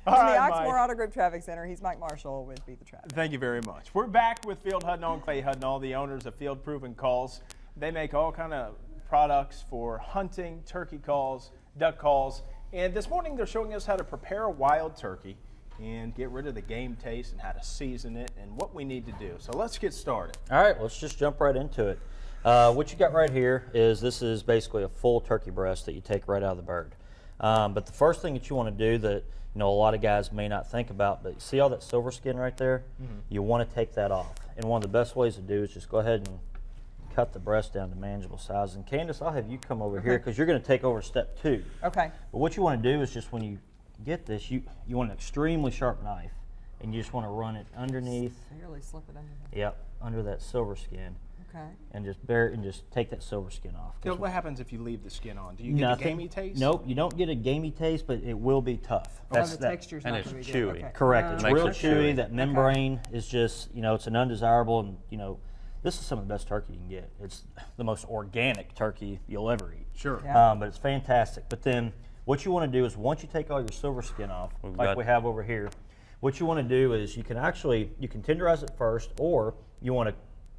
All From right, the Mike. Oxmoor Auto Group Traffic Center, he's Mike Marshall with Beat the Traffic. Thank you very much. We're back with Field Hudnall and Clay Hudnall, the owners of Field Proven Calls. They make all kind of products for hunting, turkey calls, duck calls, and this morning they're showing us how to prepare a wild turkey and get rid of the game taste and how to season it and what we need to do. So let's get started. All right, let's just jump right into it. What you got right here is this is basically a full turkey breast that you take right out of the bird. But the first thing that you want to do that a lot of guys may not think about, but see all that silver skin right there? You want to take that off. And one of the best ways to do is just go ahead and cut the breast down to manageable size. And Candace, I'll have you come over here because you're going to take over step 2. Okay. But what you want to do is just when you get this, you want an extremely sharp knife, and you just want to run it underneath. Barely slip it under there. Yep, under that silver skin. Okay. And just take that silver skin off. What happens if you leave the skin on? Do you get a gamey taste? Nope, you don't get a gamey taste, but it will be tough. The texture's not and it's gonna be chewy. good. Okay. Correct. It's Makes real it chewy. chewy. That membrane is just, it's an undesirable, and this is some of the best turkey you can get. It's the most organic turkey you'll ever eat. Sure. Yeah. But it's fantastic. But then what you want to do is once you take all your silver skin off, like we have over here, what you want to do is you can tenderize it first, or you want to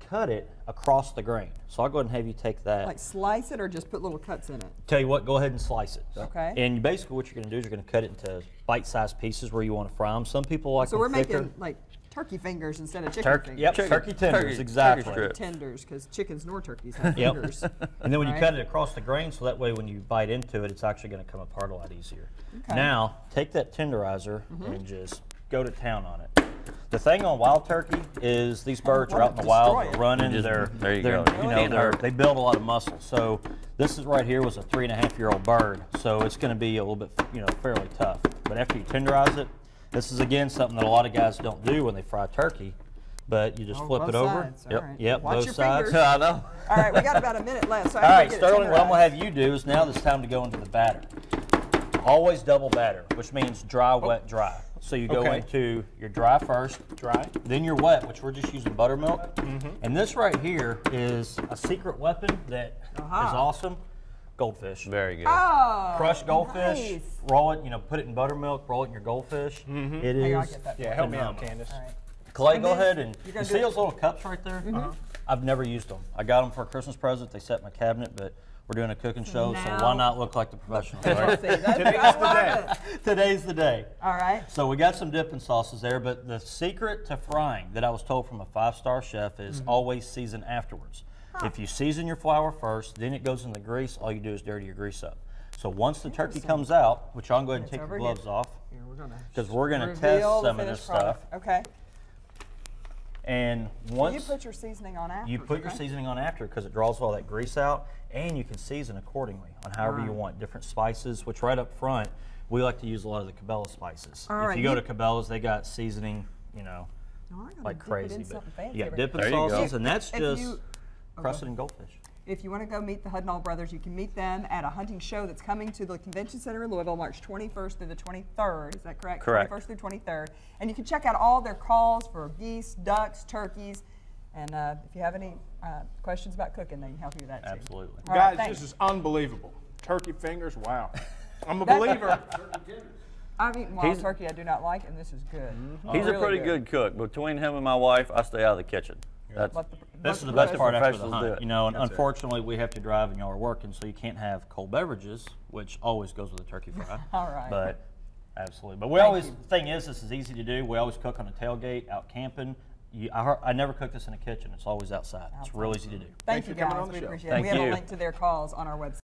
cut it across the grain. So I'll go ahead and have you take that. Like slice it or just put little cuts in it? Tell you what, go ahead and slice it. Okay. And basically what you're going to do is you're going to cut it into bite-sized pieces where you want to fry them. Some people like So them we're thicker. making like turkey fingers instead of chicken fingers. Yep, turkey tenders, exactly. turkey strip. Tenders, because chickens nor turkeys have Yep. fingers. And then when you Right. cut it across the grain, so that way when you bite into it, it's actually going to come apart a lot easier. Okay. Now, take that tenderizer and just go to town on it. The thing on wild turkey is these birds are out in the wild, they're running, there you go. they build a lot of muscle. So this is right here was a 3.5-year-old bird, so it's going to be a little bit, fairly tough. But after you tenderize it, this is again something that a lot of guys don't do when they fry turkey. But you just flip both it over. sides. All Yep, right. yep, Watch both your sides. fingers. I know. All right, we got about a minute left. So All right, get it Sterling, what I'm going to tenderized. have you do is now it's time to go into the batter. Always double batter, which means dry, wet, dry. So you go into your dry first, then your wet, which we're just using buttermilk. And this right here is a secret weapon that is awesome. Goldfish. Very good. Oh, Crushed goldfish, nice. roll it, put it in buttermilk, roll it in your goldfish. It Hang on, I'll is get that. Yeah, help me out, phenomenal. Candace. All right. Clay, And go then ahead and you're you gonna see do it- those little cups right there? I've never used them. I got them for a Christmas present. They set in my cabinet, but we're doing a cooking show, so Now- why not look like the professionals? Let's Right? see. That's- Today's I the love day. it. Today's the day. All right. So we got some dipping sauces there, but the secret to frying that I was told from a 5-star chef is always season afterwards. If you season your flour first, then it goes in the grease, all you do is dirty your grease up. So once the turkey comes out, which I'll go ahead and take over your gloves here. off, Here, we're gonna because we're going to test reveal the some of this finished stuff. product. Okay. And So once you put your seasoning on after. you put your seasoning on after, because it draws all that grease out, and you can season accordingly on however you want. Different spices, which right up front, we like to use a lot of the Cabela spices. All If right, you go to Cabela's, they got seasoning, like crazy. In something fancy you got over dipping There you go. sauces, and that's If just you- crusted in goldfish. If you want to go meet the Hudnall brothers, you can meet them at a hunting show that's coming to the Convention Center in Louisville, March 21st through the 23rd. Is that correct? Correct. 21st through 23rd. And you can check out all their calls for geese, ducks, turkeys. And if you have any questions about cooking, they can help you with that too. Absolutely. All right, Guys, thanks. this is unbelievable. Turkey fingers, wow. I'm a believer. I've eaten wild turkey I do not like, and this is good. He's a Really pretty good cook. Between him and my wife, I stay out of the kitchen. That's, This is the best part after the professionals do hunt. it. And unfortunately, we have to drive and y'all are working, so you can't have cold beverages, which always goes with a turkey fry. All right. But absolutely. But we always, the thing is, this is easy to do. We always cook on a tailgate, out camping. I never cook this in a kitchen. It's always outside. It's real easy to do. Thank you for coming guys. on the We show. appreciate it. Thank We have a you. link to their calls on our website.